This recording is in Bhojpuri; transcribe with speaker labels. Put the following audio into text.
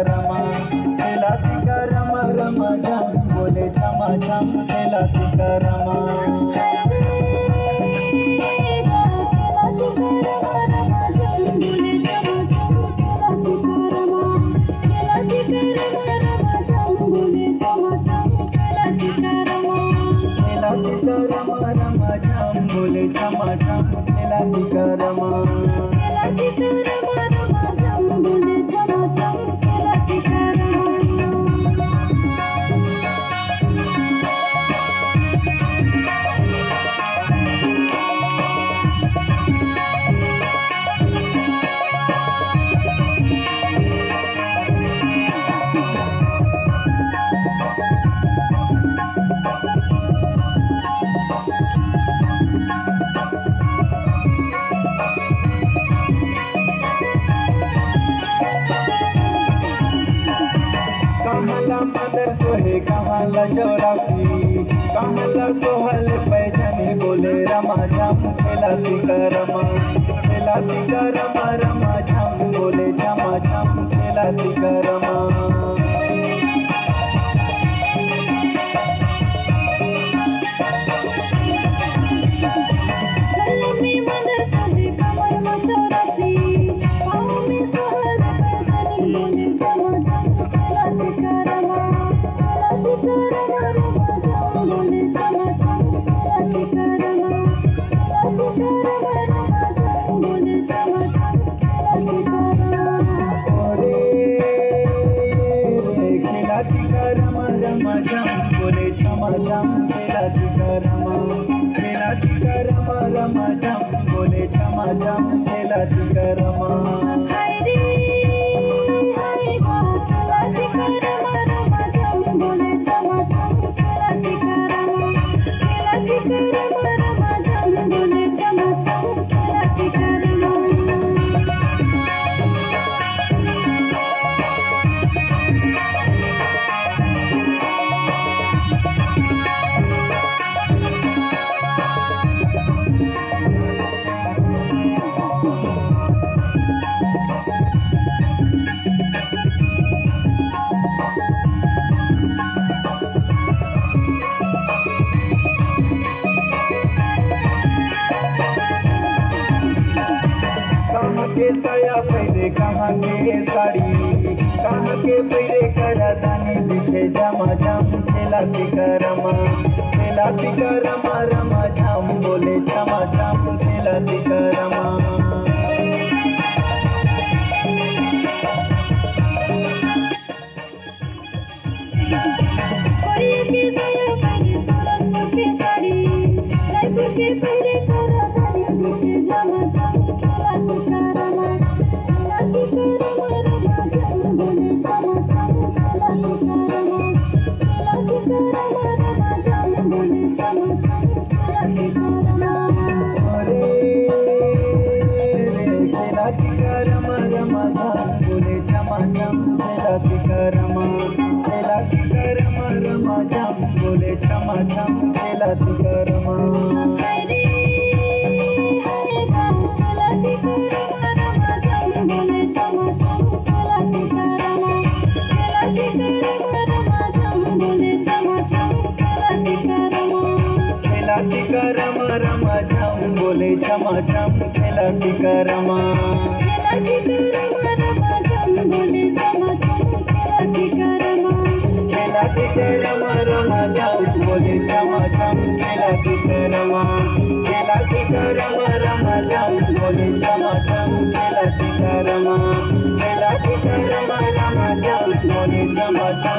Speaker 1: रमा केला तिका रमा रमा झम बोले छमा छम केला तिका रमा बोले छमा छम केला तिका रमा मदर सोहे कहाला चौरासी कहाला सोहल पैजनी बोले रमा झम केला तिका रमा रमा झम बोले छमा छम केला तिका रमा बोले छमा छम केला तिका रमा रमा झम बोले छमा छम केला तिका रमा के साया पहले कहाँ के साड़ी कहाँ के पहले करा दानी दिखे जमा झम केला तिका रमा रमा झम बोले छमा छम केला तिका रमा बोले छमा छम केला तिका रमा झम बोले छमा छम केला तिका रमा रमा झम बोले छमा छम केला तिका रमा रमा झम बोले छमा छम केला तिका रमा झम बोले छमा छम केला तिका रमा झम बोले छमा छम